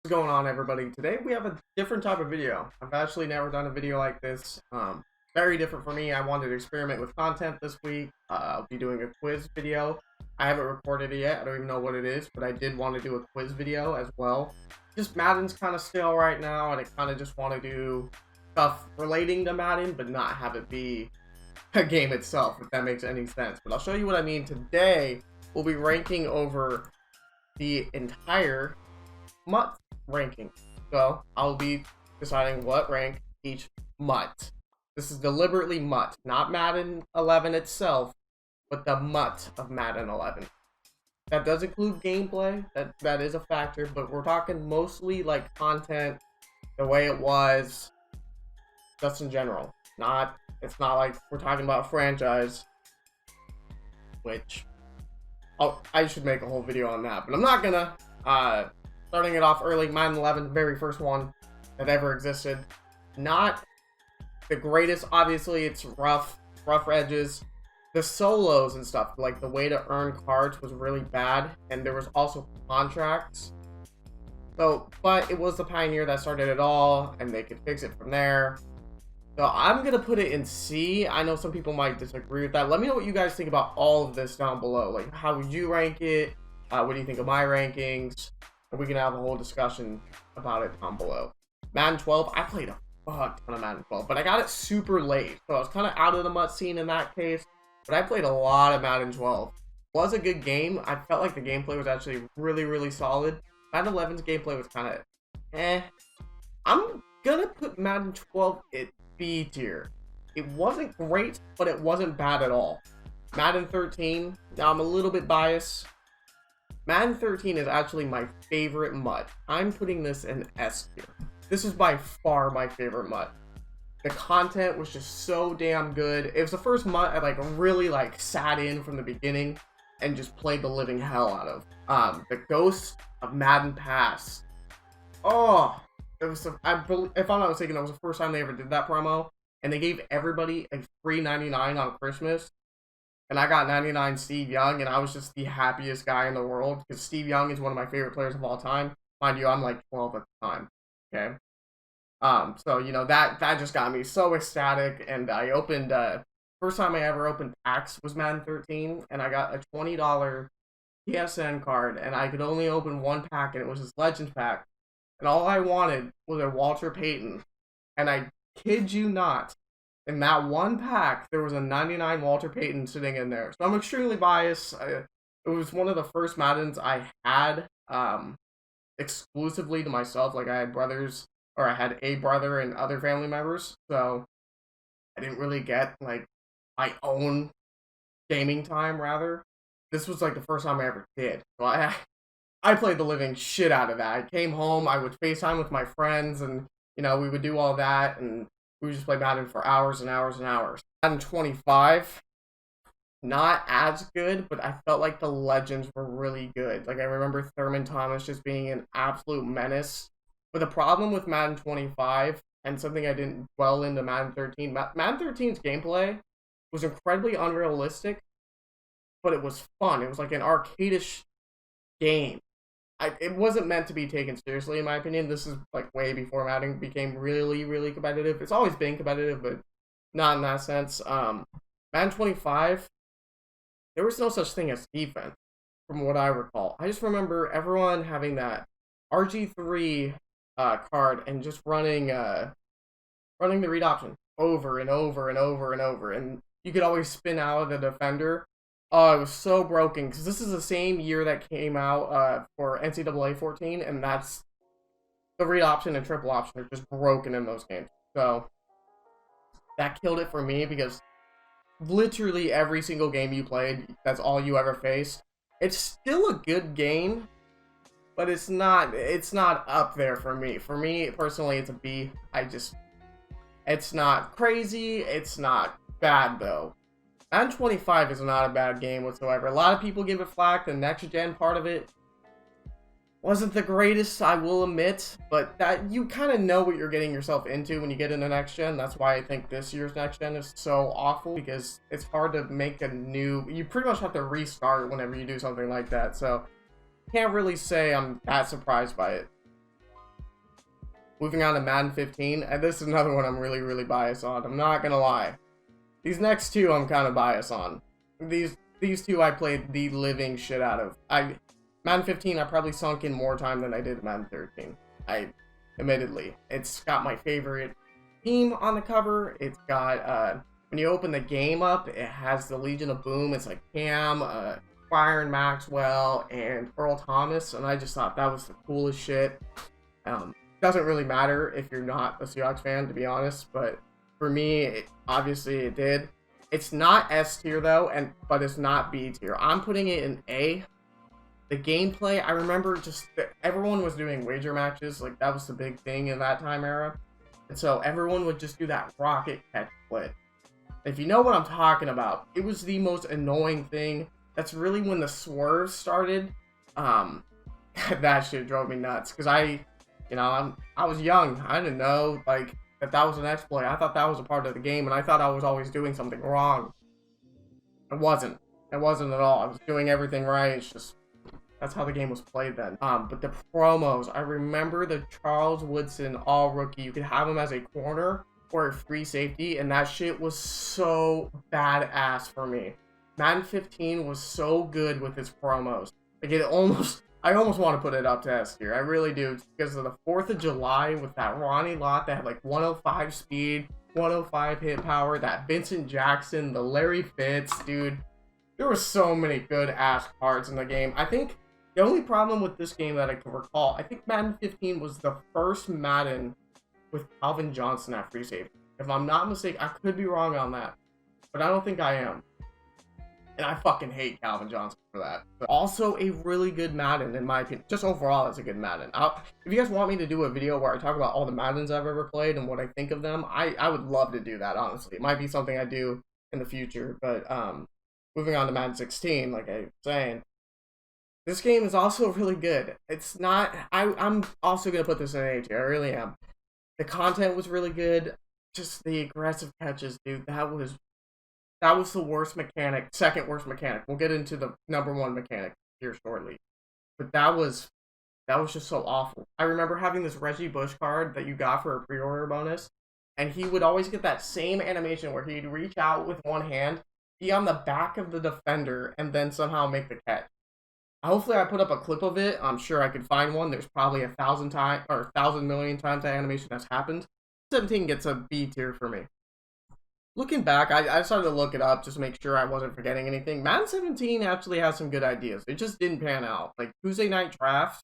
What's going on, everybody? Today we have a different type of video. I've actually never done a video like this. Very different for me. I wanted to experiment with content this week. I'll be doing a quiz video. I haven't recorded it yet. I don't even know what it is, but I did want to do a quiz video as well. Just Madden's kind of stale right now, and I kind of just want to do stuff relating to Madden, but not have it be a game itself, if that makes any sense. But I'll show you what I mean. Today, we'll be ranking over the entire MUT ranking. So I'll be deciding what rank each MUT. This is deliberately MUT, not Madden 11 itself, but the MUT of Madden 11. That does include gameplay, that is a factor, but we're talking mostly like content, the way it was, just in general. It's not like we're talking about a franchise, which I should make a whole video on that, but I'm not gonna. Starting it off early, Madden 11, the very first one that ever existed. Not the greatest, obviously. It's rough edges. The solos and stuff, like the way to earn cards, was really bad, and there was also contracts. So, but it was the Pioneer that started it all, and they could fix it from there. So I'm gonna put it in C. I know some people might disagree with that. Let me know what you guys think about all of this down below. Like, how would you rank it? What do you think of my rankings? And we can have a whole discussion about it down below. Madden 12, I played a fuck ton of Madden 12, but I got it super late, so I was kind of out of the MUT scene in that case. But I played a lot of Madden 12. It was a good game. I felt like the gameplay was actually really, really solid. Madden 11's gameplay was kind of I'm gonna put Madden 12 at B tier. It wasn't great, but it wasn't bad at all. Madden 13, now I'm a little bit biased. Madden 13 is actually my favorite MUT. I'm putting this in S tier. This is by far my favorite MUT. The content was just so damn good. It was the first MUT I really sat in from the beginning and just played the living hell out of. The Ghost of Madden Pass. Oh, it was. If I'm not mistaken, that was the first time they ever did that promo, and they gave everybody a free 99 on Christmas. And I got 99 Steve Young, and I was just the happiest guy in the world, because Steve Young is one of my favorite players of all time. Mind you, I'm like 12 at the time, okay? So, you know, that just got me so ecstatic, and I opened, first time I ever opened packs was Madden 13, and I got a $20 PSN card, and I could only open one pack, and it was this Legends pack, and all I wanted was a Walter Payton, and I kid you not, in that one pack, there was a 99 Walter Payton sitting in there. So I'm extremely biased. It was one of the first Maddens I had exclusively to myself. Like, I had brothers, or I had a brother and other family members. So I didn't really get, like, my own gaming time, rather. This was, like, the first time I ever did. So I played the living shit out of that. I came home, I would FaceTime with my friends, and, you know, we would do all that, and we would just play Madden for hours and hours and hours. Madden 25, not as good, but I felt like the legends were really good. Like, I remember Thurman Thomas just being an absolute menace. But the problem with Madden 25, and something I didn't dwell into Madden 13, Madden 13's gameplay was incredibly unrealistic, but it was fun. It was like an arcade-ish game. It wasn't meant to be taken seriously, in my opinion. This is like way before Madden became really, really competitive. It's always been competitive, but not in that sense. Madden 25, there was no such thing as defense, from what I recall. I just remember everyone having that RG3 card and just running the read option over and over and over and over, and you could always spin out of the defender. Oh, it was so broken, because this is the same year that came out for NCAA 14, and that's the read option and triple option are just broken in those games. So that killed it for me, because literally every single game you played, that's all you ever faced. It's still a good game, but it's not up there for me. For me, personally, it's a B. It's not crazy, it's not bad, though. Madden 25 is not a bad game whatsoever. A lot of people give it flack. The next-gen part of it wasn't the greatest, I will admit, but that you kind of know what you're getting yourself into when you get into next-gen. That's why I think this year's next-gen is so awful, because it's hard to make a new... You pretty much have to restart whenever you do something like that, so can't really say I'm that surprised by it. Moving on to Madden 15, and this is another one I'm really biased on. I'm not gonna lie. These next two I'm kind of biased on. These two I played the living shit out of. Madden 15 I probably sunk in more time than I did Madden 13. Admittedly. It's got my favorite team on the cover. It's got, when you open the game up, it has the Legion of Boom. It's like Cam, Byron Maxwell, and Earl Thomas, and I just thought that was the coolest shit. Doesn't really matter if you're not a Seahawks fan, to be honest, but for me, obviously it did. It's not S tier though, but it's not B tier. I'm putting it in A. The gameplay, I remember just everyone was doing wager matches, like that was the big thing in that time era. And so everyone would just do that rocket catch split. If you know what I'm talking about, it was the most annoying thing. That's really when the swerve started. That shit drove me nuts because I was young. I didn't know like that was an exploit. I thought that was a part of the game, and I thought I was always doing something wrong. It wasn't. It wasn't at all. I was doing everything right. It's just that's how the game was played then. But the promos, I remember the Charles Woodson all rookie. You could have him as a corner or a free safety, and that shit was so badass for me. Madden 15 was so good with its promos. Like I almost want to put it up to S tier. I really do, because of the 4th of July with that Ronnie Lott that had like 105 speed, 105 hit power, that Vincent Jackson, the Larry Fitz, dude. There were so many good ass cards in the game. I think the only problem with this game that I can recall, I think Madden 15 was the first Madden with Calvin Johnson at free safety. If I'm not mistaken, I could be wrong on that, but I don't think I am. And I fucking hate Calvin Johnson for that. But also a really good Madden, in my opinion. Just overall, it's a good Madden. If you guys want me to do a video where I talk about all the Maddens I've ever played and what I think of them, I would love to do that, honestly. It might be something I do in the future. But moving on to Madden 16, like I was saying, this game is also really good. It's not... I'm also going to put this in A tier. I really am. The content was really good. Just the aggressive catches, dude. That was the worst mechanic, second worst mechanic. We'll get into the number one mechanic here shortly. But that was just so awful. I remember having this Reggie Bush card that you got for a pre-order bonus, and he would always get that same animation where he'd reach out with one hand, be on the back of the defender, and then somehow make the catch. Hopefully I put up a clip of it. I'm sure I could find one. There's probably 1,000 times or 1,000 million times that animation has happened. 17 gets a B tier for me. Looking back, I started to look it up just to make sure I wasn't forgetting anything. Madden 17 actually has some good ideas. It just didn't pan out. Like, Tuesday night drafts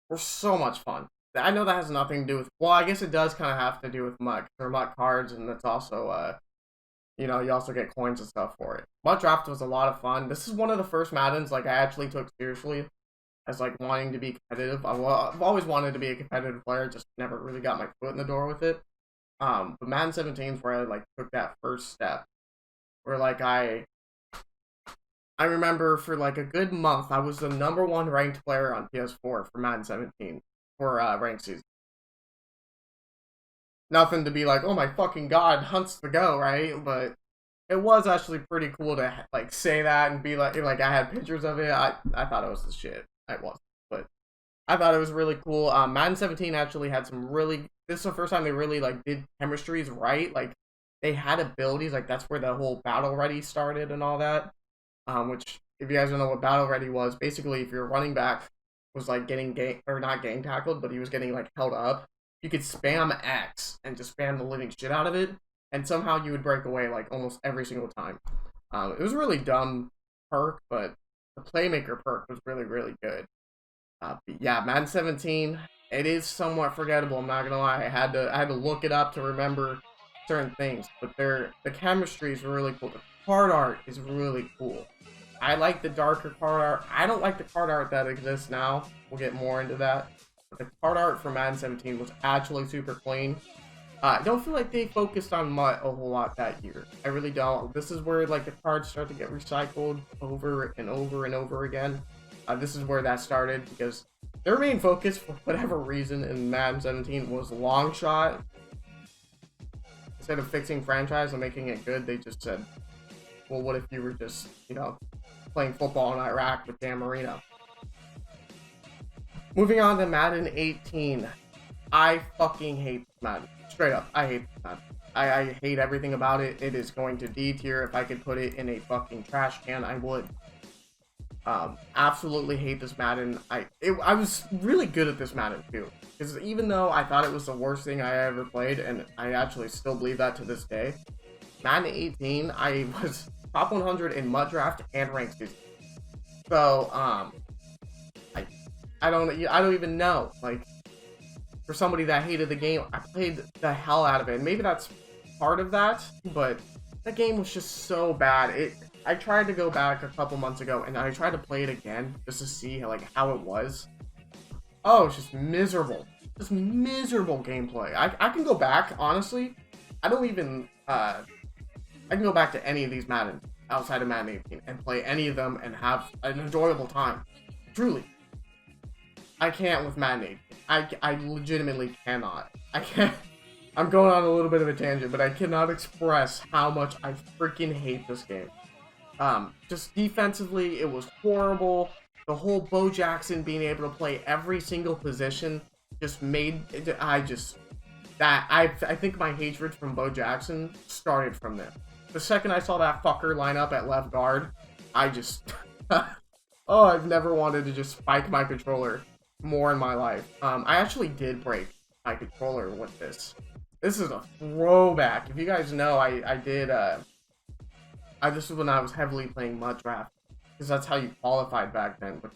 were so much fun. I know that has nothing to do with... Well, I guess it does kind of have to do with MUT. They're MUT cards, and that's also, you also get coins and stuff for it. MUT draft was a lot of fun. This is one of the first Maddens, like, I actually took seriously as, like, wanting to be competitive. I've always wanted to be a competitive player, just never really got my foot in the door with it. But Madden 17 is where I like took that first step, where like I remember for like a good month I was the #1 ranked player on PS4 for Madden 17 for ranked season. Nothing to be like, oh my fucking god, Hunt's the go, right? But it was actually pretty cool to like say that and be like I had pictures of it. I thought it was the shit. I was, but I thought it was really cool. Madden 17 actually had some really... This is the first time they really, like, did chemistries right. Like, they had abilities. Like, that's where the whole Battle Ready started and all that. Which, if you guys don't know what Battle Ready was, basically, if your running back was, like, getting not gang tackled, but he was getting, like, held up, you could spam X and just spam the living shit out of it, and somehow you would break away, like, almost every single time. It was a really dumb perk, but the Playmaker perk was really, really good. But yeah, Madden 17, it is somewhat forgettable, I'm not gonna lie. I had to look it up to remember certain things, but the chemistry is really cool. The card art is really cool. I like the darker card art. I don't like the card art that exists now. We'll get more into that. But the card art for Madden 17 was actually super clean. I don't feel like they focused on MUT a whole lot that year. I really don't. This is where like the cards start to get recycled over and over and over again. This is where that started, because their main focus, for whatever reason, in Madden 17 was long shot. Instead of fixing franchise and making it good, they just said, well, what if you were just, playing football in Iraq with Dan Marino? Moving on to Madden 18. I fucking hate Madden. Straight up, I hate Madden. I hate everything about it. It is going to D tier. If I could put it in a fucking trash can, I would. Absolutely hate this Madden. I was really good at this Madden too, because even though I thought it was the worst thing I ever played, and I actually still believe that to this day, Madden 18, I was top 100 in mud draft and ranked season. So I don't even know, like, for somebody that hated the game, I played the hell out of it. And maybe that's part of that, but the game was just so bad. I tried to go back a couple months ago and I tried to play it again just to see like how it was. Oh, it's just miserable. Just miserable gameplay. I can go back, honestly. I can go back to any of these Madden outside of Madden 18 and play any of them and have an enjoyable time. Truly. I can't with Madden 18. I legitimately cannot. I can't. I'm going on a little bit of a tangent, but I cannot express how much I freaking hate this game. Just defensively, it was horrible. The whole Bo Jackson being able to play every single position just made it, I think my hatred from Bo Jackson started from there. The second I saw that fucker line up at left guard, I just oh, I've never wanted to just spike my controller more in my life. I actually did break my controller with this. This is a throwback. If you guys know, I did this was when I was heavily playing mud draft, because that's how you qualified back then. But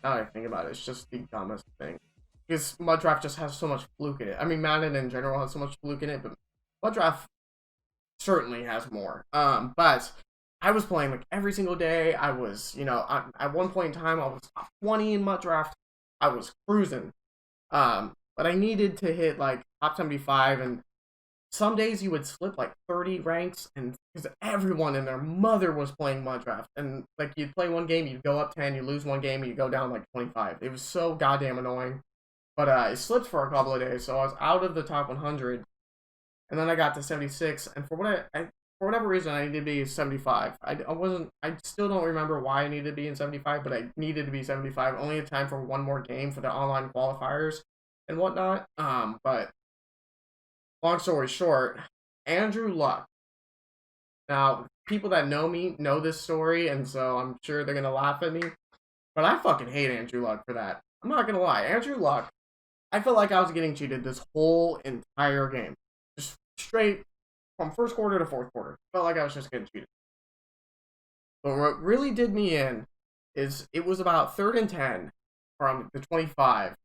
now that I think about it, it's just the dumbest thing. Because mud draft just has so much fluke in it. I mean, Madden in general has so much fluke in it, but mud draft certainly has more. But I was playing like every single day. I was, at one point in time, I was top 20 in mud draft. I was cruising. But I needed to hit like top 75, and some days you would slip like 30 ranks, and because everyone and their mother was playing mud draft, and like you'd play one game, you'd go up 10, you lose one game, you go down like 25. It was so goddamn annoying. But it slipped for a couple of days, so I was out of the top 100, and then I got to 76, and for whatever reason, I needed to be 75. I still don't remember why I needed to be in 75, but I needed to be 75. Only had time for one more game for the online qualifiers and whatnot. But long story short, Andrew Luck. Now, people that know me know this story, and so I'm sure they're gonna laugh at me, but I fucking hate Andrew Luck for that. I'm not gonna lie. Andrew Luck, I felt like I was getting cheated this whole entire game. Just straight from first quarter to fourth quarter. Felt like I was just getting cheated. But what really did me in is it was about 3rd and 10 from the 25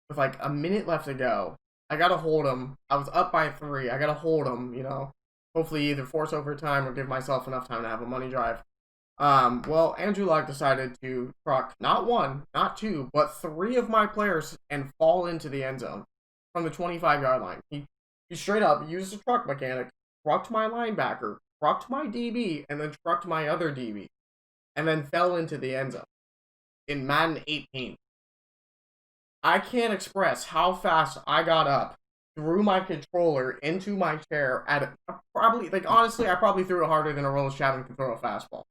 with like a minute left to go. I gotta hold him. I was up by 3. I gotta hold him, hopefully either force overtime or give myself enough time to have a money drive. Well, Andrew Luck decided to truck not 1, not 2, but 3 of my players and fall into the end zone from the 25-yard line. He straight up used the truck mechanic, trucked my linebacker, trucked my DB, and then trucked my other DB, and then fell into the end zone in Madden 18. I can't express how fast I got up, threw my controller into my chair at honestly, I probably threw it harder than a Aroldis Chapman could throw a fastball.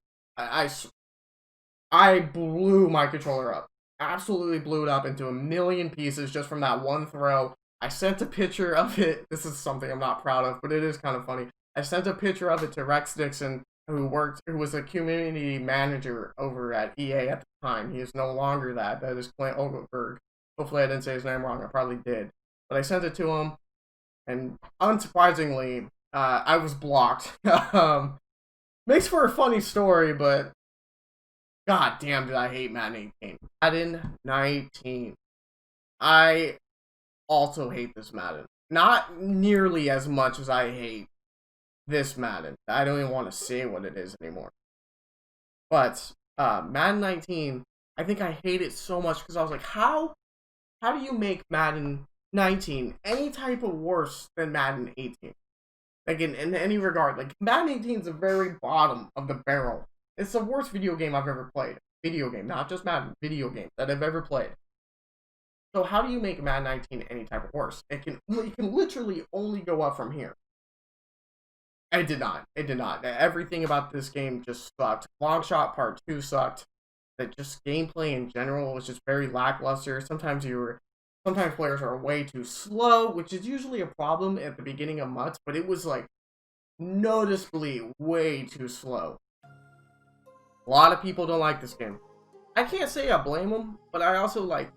I blew my controller up. Absolutely blew it up into a million pieces just from that one throw. I sent a picture of it. This is something I'm not proud of, but it is kind of funny. I sent a picture of it to Rex Dixon, who was a community manager over at EA at the time. He is no longer that. That is Clint Ogelberg. Hopefully I didn't say his name wrong. I probably did. But I sent it to him, and unsurprisingly, I was blocked. Makes for a funny story, but god damn did I hate Madden 18. Madden 19. I also hate this Madden. Not nearly as much as I hate this Madden. I don't even want to say what it is anymore. But Madden 19, I think I hate it so much because I was like, how do you make Madden 19 any type of worse than Madden 18? Like in any regard. Like Madden 18 is the very bottom of the barrel. It's the worst video game I've ever played. Video game, not just Madden. Video game that I've ever played. So how do you make Madden 19 any type of worse? It can literally only go up from here. It did not. Everything about this game just sucked. Longshot Part 2 sucked. That just gameplay in general was just very lackluster. Sometimes you were Sometimes players are way too slow, which is usually a problem at the beginning of MUTs, but it was like noticeably way too slow. A lot of people don't like this game. I can't say I blame them, but I also like.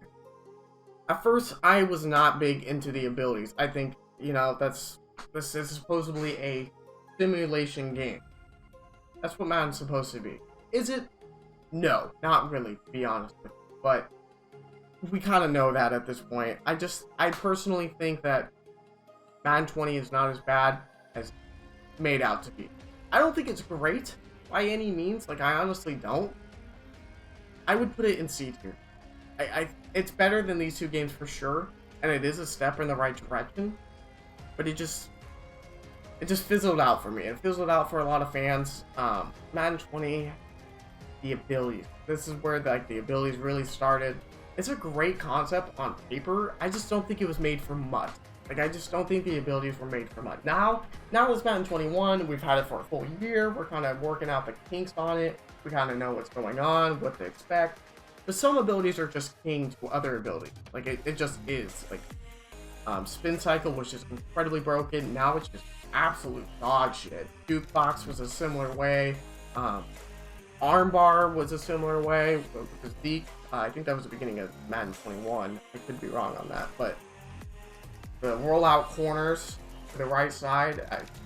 At first, I was not big into the abilities. I think, you know, this is supposedly a simulation game. That's what Madden's supposed to be. Is it? No, not really, to be honest with you. But we kind of know that at this point. I personally think that Madden 20 is not as bad as made out to be. I don't think it's great by any means. Like, I honestly don't. I would put it in C tier. It's better than these two games for sure, and it is a step in the right direction. But it just fizzled out for me. It fizzled out for a lot of fans. Madden 20, the abilities. This is where the abilities really started. It's a great concept on paper. I just don't think it was made for MUT. Like, I just don't think the abilities were made for MUT. Now it's Madden 21. We've had it for a full year. We're kind of working out the kinks on it. We kind of know what's going on, what to expect. But some abilities are just king to other abilities. Like, it just is. Like, Spin Cycle was just incredibly broken. Now it's just absolute dog shit. Jukebox was a similar way. Armbar was a similar way. With Zeke, I think that was the beginning of Madden 21. I could be wrong on that. But the rollout corners to the right side,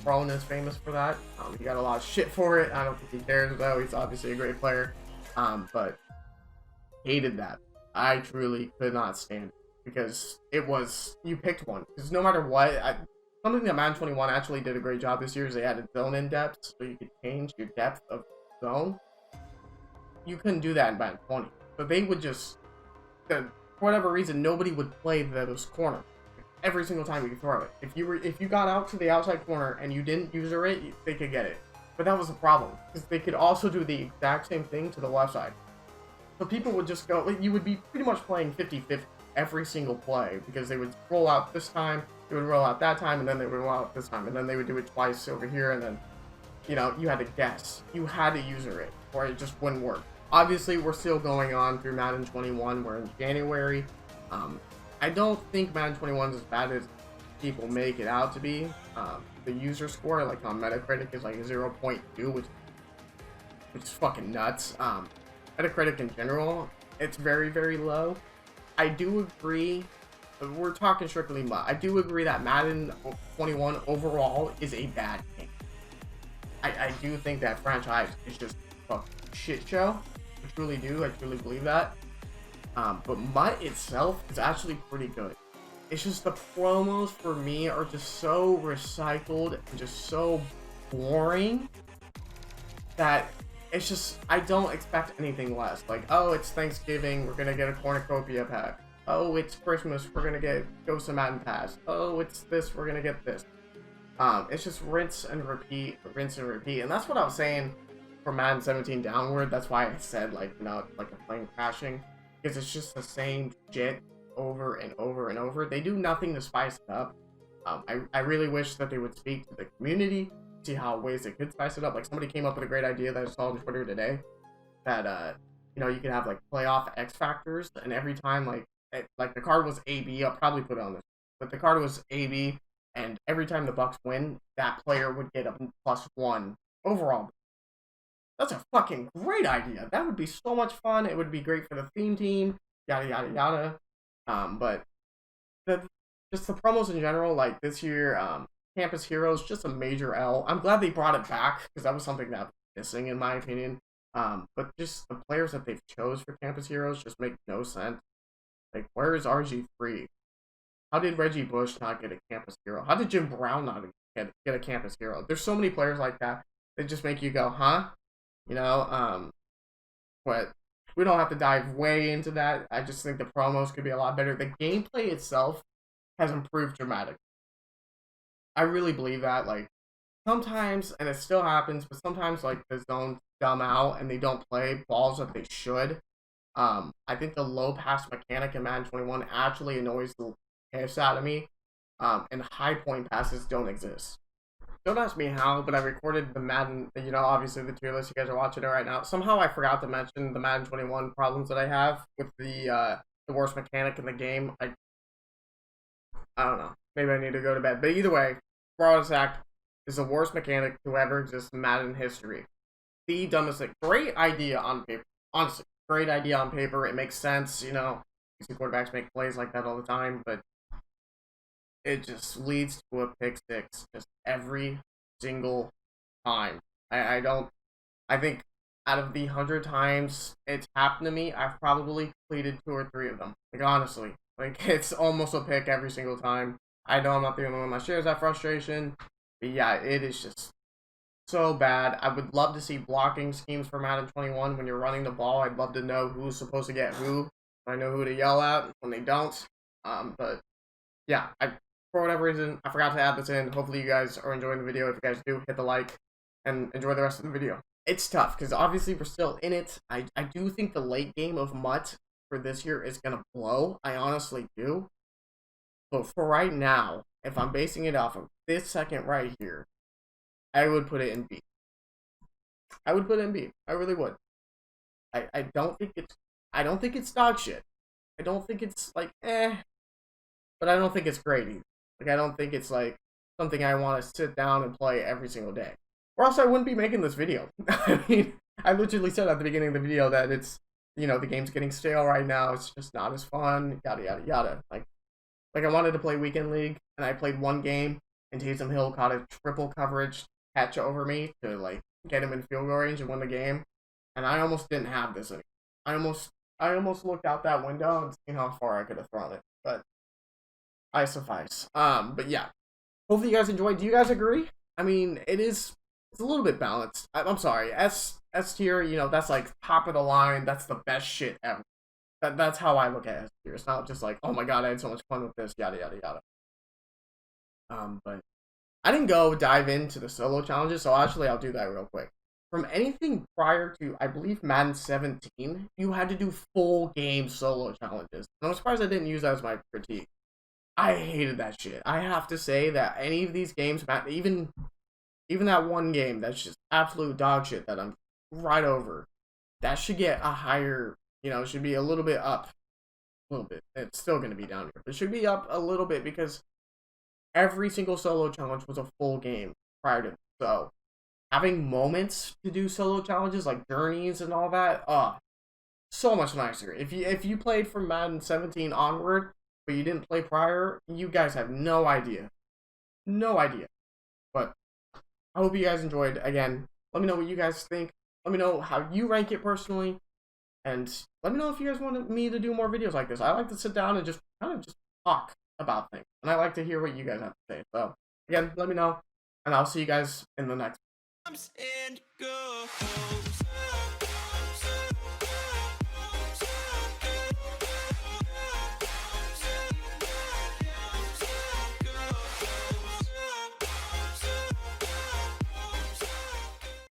Brown is famous for that. He got a lot of shit for it. I don't think he cares, though. He's obviously a great player. But hated that. I truly could not stand it. Because it was, you picked one. Because no matter what, something that Madden 21 actually did a great job this year is they added zone in depth, so you could change your depth of zone. You couldn't do that in Madden 20. So they would just, for whatever reason, nobody would play those corners. Every single time you could throw it. If you got out to the outside corner and you didn't user it, they could get it. But that was the problem. Because they could also do the exact same thing to the left side. So people would just go, you would be pretty much playing 50-50 every single play, because they would roll out this time, they would roll out that time, and then they would roll out this time, and then they would do it twice over here, and then, you know, you had to guess. You had to user it, or it just wouldn't work. Obviously, we're still going on through Madden 21. We're in January. I don't think Madden 21 is as bad as people make it out to be. The user score, like on Metacritic, is like 0.2, which is fucking nuts. Metacritic in general, it's very, very low. I do agree, we're talking strictly MUT. I do agree that Madden 21 overall is a bad game. I do think that franchise is just a shit show. I truly do. I truly believe that. But MUT itself is actually pretty good. It's just the promos for me are just so recycled and just so boring that it's just, I don't expect anything less. Like, oh, it's Thanksgiving, we're gonna get a cornucopia pack. Oh, it's Christmas, we're gonna get Ghost of Madden Pass. Oh, it's this, we're gonna get this. It's just rinse and repeat, and that's what I was saying for Madden 17 downward. That's why I said, like, you know, like a plane crashing, because it's just the same shit over and over and over. They do nothing to spice it up. I really wish that they would speak to the community, see how ways they could spice it up. Like, somebody came up with a great idea that I saw on Twitter today, that you know, you could have like playoff X factors, and every time like the card was AB, I'll probably put it on this, but the card was AB, and every time the Bucks win, that player would get a +1 overall. That's a fucking great idea. That would be so much fun. It would be great for the theme team, yada yada yada. But just the promos in general, like this year, Campus Heroes, just a major L. I'm glad they brought it back, because that was something that was missing in my opinion. But just the players that they've chose for Campus Heroes just make no sense. Like, where is RG3? How did Reggie Bush not get a Campus Hero? How did Jim Brown not get a Campus Hero? There's so many players like that that just make you go, huh? You know, but we don't have to dive way into that. I just think the promos could be a lot better. The gameplay itself has improved dramatically. I really believe that. Like, sometimes, and it still happens, but sometimes, like, the zones dumb out and they don't play balls that they should. I think the low pass mechanic in Madden 21 actually annoys the piss out of me. And high point passes don't exist. Don't ask me how, but I recorded the Madden, you know, obviously the tier list, you guys are watching it right now. Somehow I forgot to mention the Madden 21 problems that I have with the worst mechanic in the game. I don't know. Maybe I need to go to bed. But either way, fraud attack is the worst mechanic to ever exist in Madden history. The dumbest thing. Great idea on paper. Honestly, great idea on paper. It makes sense, you know. You see quarterbacks make plays like that all the time, but it just leads to a pick six just every single time. I don't. I think out of the 100 times it's happened to me, I've probably completed 2 or 3 of them. Like, honestly. Like, it's almost a pick every single time. I know I'm not the only one that shares that frustration. But yeah, it is just so bad. I would love to see blocking schemes for Madden 21 when you're running the ball. I'd love to know who's supposed to get who. I know who to yell at when they don't. But yeah, for whatever reason, I forgot to add this in. Hopefully you guys are enjoying the video. If you guys do, hit the like and enjoy the rest of the video. It's tough because obviously we're still in it. I do think the late game of Mutt for this year is going to blow. I honestly do. But for right now, if I'm basing it off of this second right here, I would put it in B. I would put it in B. I really would. I don't think it's dog shit. I don't think it's like but I don't think it's great either. Like, I don't think it's like something I want to sit down and play every single day. Or else I wouldn't be making this video. I mean, I literally said at the beginning of the video that it's, you know, the game's getting stale right now. It's just not as fun, yada, yada, yada. Like I wanted to play Weekend League, and I played one game, and Taysom Hill caught a triple coverage catch over me to, like, get him in field goal range and win the game. And I almost didn't have this anymore. I almost looked out that window and seen how far I could have thrown it. But I suffice. But yeah. Hopefully you guys enjoyed. Do you guys agree? I mean, it's a little bit balanced. I'm sorry. S tier, you know, that's like top of the line. That's the best shit ever. That's how I look at S tier. It's not just like, oh my god, I had so much fun with this, yada yada yada. But I didn't go dive into the solo challenges, so actually I'll do that real quick. From anything prior to, I believe, Madden 17, you had to do full game solo challenges. And I'm surprised I didn't use that as my critique. I hated that shit. I have to say that any of these games, even that one game that's just absolute dog shit that I'm right over, that should get a higher, you know, it should be a little bit up. A little bit. It's still going to be down here. But it should be up a little bit because every single solo challenge was a full game prior to. So having moments to do solo challenges like journeys and all that, so much nicer. If you played from Madden 17 onward, but you didn't play prior, you guys have no idea. No idea. But I hope you guys enjoyed. Again, let me know what you guys think. Let me know how you rank it personally. And let me know if you guys want me to do more videos like this. I like to sit down and just kind of just talk about things. And I like to hear what you guys have to say. So, again, let me know. And I'll see you guys in the next one.